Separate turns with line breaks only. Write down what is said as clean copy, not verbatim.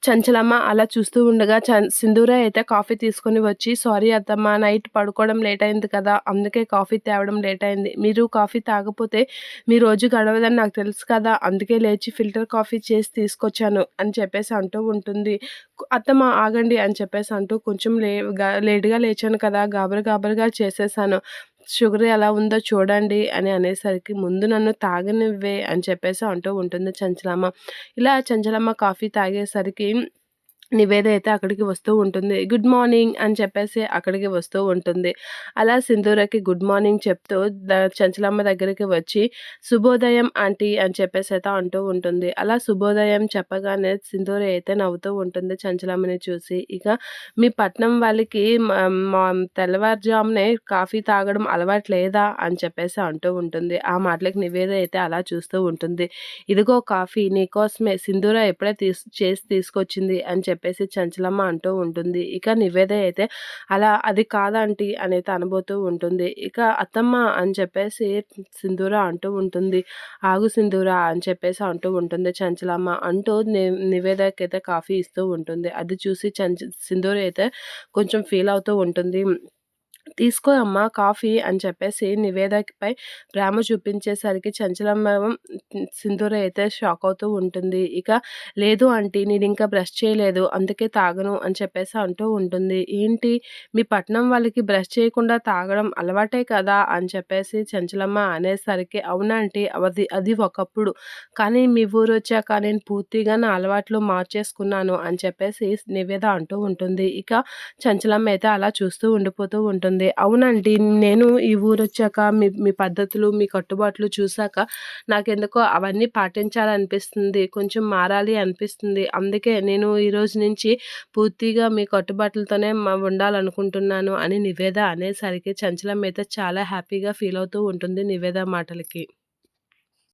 చంచలమ్మ అలా చూస్తూ ఉండగా సింధూర అయితే కాఫీ తీసుకొని వచ్చి, "సారీ అత్తమ్మ, నైట్ పడుకోవడం లేట్ అయింది కదా! అందుకే కాఫీ తేవడం లేట్ అయింది. మీరు కాఫీ తాగపోతే మీ రోజు గడవదని నాకు తెలుసు కదా! అందుకే లేచి ఫిల్టర్ కాఫీ చేసి తీసుకొచ్చాను" అని చెప్పేసి అంటూ ఉంటుంది. "అత్తమ్మ ఆగండి" అని చెప్పేసి అంటూ, "కొంచెం లేట్‌గా లేచాను కదా! గాబరగా చేసేసాను. షుగర్ ఎలా ఉందో చూడండి" అని అనేసరికి, "ముందు నన్ను తాగనివ్వే" అని చెప్పేసి అంటూ ఉంటుంది చంచలమ్మ. ఇలా చంచలమ్మ కాఫీ తాగేసరికి నివేద అయితే అక్కడికి వస్తూ ఉంటుంది. గుడ్ మార్నింగ్ అని చెప్పేసి అక్కడికి వస్తూ ఉంటుంది. అలా సింధూరకి గుడ్ మార్నింగ్ చెప్తూ చంచలమ్మ దగ్గరికి వచ్చి, శుభోదయం ఆంటీ అని చెప్పేసి అయితే అంటూ ఉంటుంది. అలా శుభోదయం చెప్పగానే సింధూర అయితే నవ్వుతూ ఉంటుంది చంచలమ్మని చూసి. ఇక మీ పట్నం వాళ్ళకి మా తెల్లవారుజామునే కాఫీ తాగడం అలవాటు లేదా అని చెప్పేసి అంటూ ఉంటుంది. ఆ మాటలకి నివేద అయితే అలా చూస్తూ ఉంటుంది. ఇదిగో కాఫీ నీకోసమే సింధూర ఎప్పుడే చేసి తీసుకొచ్చింది అని చెప్పేసి చంచలమ్మ అంటూ ఉంటుంది. ఇక నివేద అయితే అలా అది కాదాంటీ అనైతే అనబోతూ ఉంటుంది. ఇక అత్తమ్మ అని చెప్పేసి సింధూర అంటూ ఉంటుంది. ఆగు సింధూర అని చెప్పేసి అంటూ ఉంటుంది చంచలమ్మ. అంటూ నివేదకైతే కాఫీ ఇస్తూ ఉంటుంది. అది చూసి సింధూర అయితే కొంచెం ఫీల్ అవుతూ ఉంటుంది. "తీసుకో అమ్మా కాఫీ" అని చెప్పేసి నివేదపై ప్రేమ చూపించేసరికి చంచలమ్మ సింధూర అయితే షాక్ అవుతూ ఉంటుంది. ఇక "లేదు ఆంటీ, నేనింకా బ్రష్ చేయలేదు, అందుకే తాగను" అని చెప్పేసి అంటూ ఉంటుంది. "ఏంటి, మీ పట్నం వాళ్ళకి బ్రష్ చేయకుండా తాగడం అలవాటే కదా" అని చెప్పేసి చంచలమ్మ అనేసరికి, "అవునాంటీ, అది ఒకప్పుడు. కానీ మీ ఊరొచ్చాక నేను పూర్తిగా నా అలవాట్లు మార్చేసుకున్నాను" అని చెప్పేసి నివేద అంటూ ఉంటుంది. ఇక చంచలమ్మ అయితే అలా చూస్తూ ఉండిపోతూ ఉంటుంది. "అవునండి, నేను ఈ ఊరొచ్చాక మీ మీ పద్ధతులు, మీ కట్టుబాట్లు చూసాక నాకెందుకో అవన్నీ పాటించాలనిపిస్తుంది. కొంచెం మారాలి అనిపిస్తుంది. అందుకే నేను ఈరోజు నుంచి పూర్తిగా మీ కట్టుబాట్లతోనే ఉండాలనుకుంటున్నాను" అని నివేద అనేసరికి చంచలమ్మ అయితే చాలా హ్యాపీగా ఫీల్ అవుతూ ఉంటుంది నివేద మాటలకి.